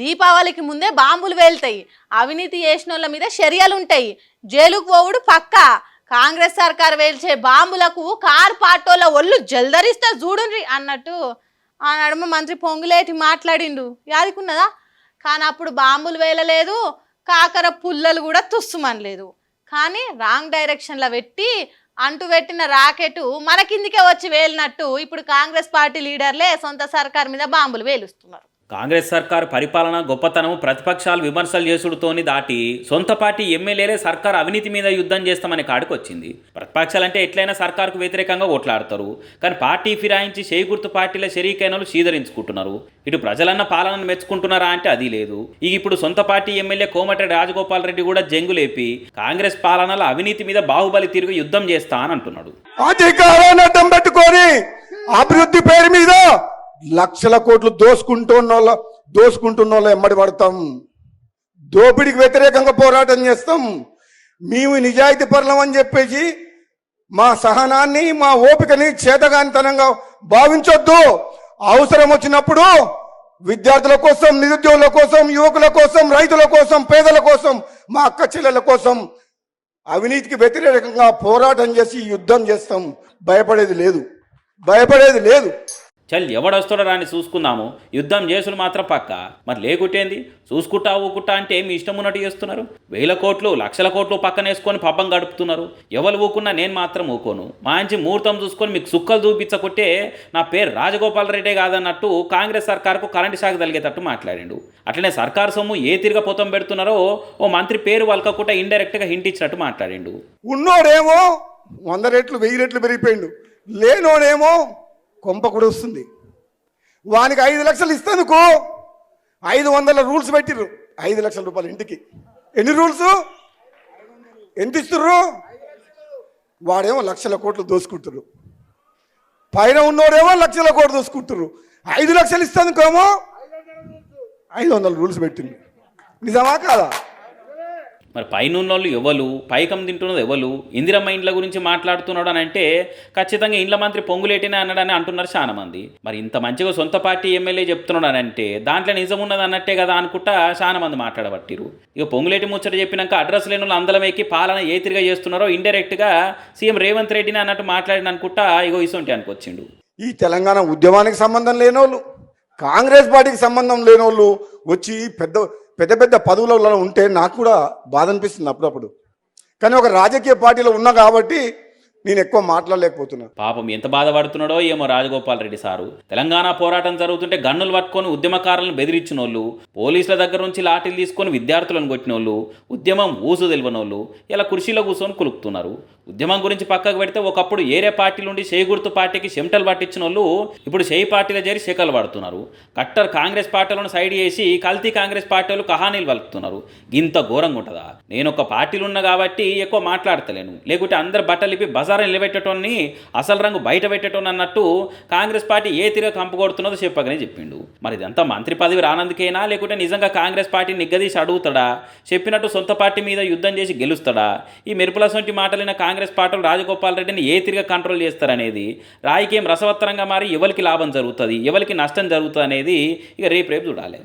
దీపావళికి ముందే బాంబులు వేలుతాయి, అవినీతి చేసినోళ్ళ మీద చర్యలు ఉంటాయి, జైలుకు పోవుడు పక్కా. కాంగ్రెస్ సర్కార్ వేల్చే బాంబులకు కారు పాటోళ్ళ ఒళ్ళు జల్దరిస్తే చూడుండ్రి అన్నట్టు ఆ నడుమ మంత్రి పొంగులేటి మాట్లాడిండు. యాదికున్నదా? కానీ అప్పుడు బాంబులు వేలలేదు, కాకర పుల్లలు కూడా తుస్సుమనలేదు. కానీ రాంగ్ డైరెక్షన్లో పెట్టి అంటు పెట్టిన రాకెట్ మన కిందికే వచ్చి వేలినట్టు ఇప్పుడు కాంగ్రెస్ పార్టీ లీడర్లే సొంత సర్కార్ మీద బాంబులు వేలుస్తున్నారు. కాంగ్రెస్ సర్కారు పరిపాలన గొప్పతనం ప్రతిపక్షాలు విమర్శలు చేసుడుతోని దాటి సొంత పార్టీ ఎమ్మెల్యేలే సర్కారు అవినీతి మీద యుద్ధం చేస్తామనే కాడికి వచ్చింది. ప్రతిపక్షాలంటే ఎట్లయినా సర్కారుకు వ్యతిరేకంగా ఓట్లాడతారు, కానీ పార్టీ ఫిరాయించి చేయి గుర్తు పార్టీల శరీకైనలు సీదరించుకుంటున్నారు. ఇటు ప్రజలన్న పాలనను మెచ్చుకుంటున్నారా అంటే అది లేదు. ఇప్పుడు సొంత పార్టీ ఎమ్మెల్యే కోమటిరెడ్డి రాజగోపాల్ రెడ్డి కూడా జంగులేపి కాంగ్రెస్ పాలనలో అవినీతి మీద బాహుబలి తిరిగి యుద్ధం చేస్తా అని అంటున్నాడు. అధికారాన్ని అడ్డం పెట్టుకొని అభివృద్ధి పేరు మీద లక్షల కోట్లు దోసుకుంటున్న ఎమ్మడి పడతాం, దోపిడికి వ్యతిరేకంగా పోరాటం చేస్తాం. మేము నిజాయితీ పరులం అని చెప్పేసి మా సహనాన్ని మా ఓపికని చేతగానితనంగా భావించొద్దు. అవసరం వచ్చినప్పుడు విద్యార్థుల కోసం, నిరుద్యోగుల కోసం, యువకుల కోసం, రైతుల కోసం, పేదల కోసం, మా అక్క చెల్లెల కోసం అవినీతికి వ్యతిరేకంగా పోరాటం చేసి యుద్ధం చేస్తాం. భయపడేది లేదు. చల్ ఎవడొస్తాడో రాని చూసుకుందాము, యుద్ధం చేసులు మాత్రం పక్క. మరి లేకుట్టేంది, చూసుకుంటా ఊకుట్టా అంటే మీ ఇష్టం ఉన్నట్టు చేస్తున్నారు. 1000 కోట్లు 1,00,000 కోట్లు పక్కనేసుకొని పబ్బం గడుపుతున్నారు. ఎవరు ఊకున్నా నేను మాత్రం ఊకోను. మంచి ముహూర్తం చూసుకొని మీకు సుక్కలు చూపించకుంటే నా పేరు రాజగోపాల్ రెడ్డే కాదన్నట్టు కాంగ్రెస్ సర్కారుకు కరెంటు షాక్ తగిలేటట్టు మాట్లాడిండు. అట్లనే సర్కారు సొమ్ము ఏ తిరిగా పొతం పెడుతున్నారో ఓ మంత్రి పేరు వలకకుండా ఇండైరెక్ట్గా హింట్ ఇచ్చినట్టు మాట్లాడిండు. ఉన్నోడేమో 100 రెట్లు 1000 రెట్లు పెరిగిపోయిండు, లేనోడేమో కొంప కూడా వస్తుంది. వానికి 5 లక్షలు ఇస్తేందుకు 500 రూల్స్ పెట్టిర్రు. 5 లక్షల రూపాయలు ఇంటికి ఎన్ని రూల్స్, ఎంత ఇస్తుర్రు? వాడేమో 1,00,000 కోట్లు దోసుకుంటారు, పైన ఉన్నోడేమో 1,00,000 కోట్లు దోసుకుంటారు. 5 లక్షలు ఇస్తేందుకేమో 500 రూల్స్ పెట్టింది. నిజమా కాదా? మరి పైనున్నోళ్ళు ఎవరు, పైకం తింటున్నది ఎవరు, ఇందిరమ్మ ఇండ్ల గురించి మాట్లాడుతున్నాడు అని అంటే ఖచ్చితంగా ఇండ్ల మంత్రి పొంగులేటినే అన్నాడని అంటున్నారు చాలా మంది. మరి ఇంత మంచిగా సొంత పార్టీ ఎమ్మెల్యే చెప్తున్నాడు అని అంటే దాంట్లో నిజం ఉన్నది అన్నట్టే కదా అనుకుంటా చాలా మంది మాట్లాడబట్టిరు. ఇక పొంగులేటి ముచ్చట చెప్పినాక అడ్రస్ లేని వాళ్ళు అందలం ఎక్కి పాలన ఏ తిరిగా చేస్తున్నారో ఇండైరెక్ట్గా సీఎం రేవంత్ రెడ్డిని అన్నట్టు మాట్లాడిన అనుకుంటా ఇగో ఇసొంటి అనుకొచ్చిండు. ఈ తెలంగాణ ఉద్యమానికి సంబంధం లేనోళ్ళు, కాంగ్రెస్ పార్టీకి సంబంధం లేనోళ్ళు వచ్చి పెద్ద పదవులలో ఉంటే నాకు కూడా బాధ అనిపిస్తుంది అప్పుడప్పుడు. కానీ ఒక రాజకీయ పార్టీలో ఉన్నా కాబట్టి నేను ఎక్కువ మాట్లాడలేకపోతున్నా. పాపం ఎంత బాధపడుతున్నాడో ఏమో రాజగోపాల్ రెడ్డి సారు. తెలంగాణ పోరాటం జరుగుతుంటే గన్నులు పట్టుకొని ఉద్యమకారులను బెదిరించిన వాళ్ళు, పోలీసుల దగ్గర నుంచి లాఠీలు తీసుకొని విద్యార్థులను కొట్టిన వాళ్ళు, ఉద్యమం ఊసు తెలియనోళ్ళు ఇలా కుర్చీలో కూర్చొని కులుపుతున్నారు. ఉద్యమం గురించి పక్కకు పెడితే ఒకప్పుడు ఏరే పార్టీ నుండి చేయి గుర్తు పార్టీకి చెమటలు పట్టించిన వాళ్ళు ఇప్పుడు చేయి పార్టీలో చేరి శకలు పడుతున్నారు. కట్టర్ కాంగ్రెస్ పార్టీలను సైడ్ చేసి కల్తీ కాంగ్రెస్ పార్టీలు కహానీలు వలుపుతున్నారు. ఇంత ఘోరంగా ఉంటుందా? నేను ఒక పార్టీలు ఉన్నా కాబట్టి ఎక్కువ మాట్లాడతలేను, లేకుంటే అందరు బట్టలిపి బజార్ నిలబెట్టేటోని అసలు రంగు బయట పెట్టేటోని అన్నట్టు కాంగ్రెస్ పార్టీ ఏ తిరిగి కంపకొడుతున్నదో చెప్పగానే చెప్పిండు. మరి ఇదంతా మంత్రి పదవి రానందుకేనా, లేకుంటే నిజంగా కాంగ్రెస్ పార్టీని నిగ్గదీసి అడుగుతాడా, చెప్పినట్టు సొంత పార్టీ మీద యుద్ధం చేసి గెలుస్తాడా? ఈ మెరుపుల సొంటి మాటలైన కాంగ్రెస్ పార్టీలు రాజగోపాల్ రెడ్డిని ఏ తిరిగా కంట్రోల్ చేస్తారనేది, రాజకీయం రసవత్తరంగా మారి ఎవరికి లాభం జరుగుతుంది, ఎవరికి నష్టం జరుగుతుంది అనేది ఇక రేపు చూడాలి.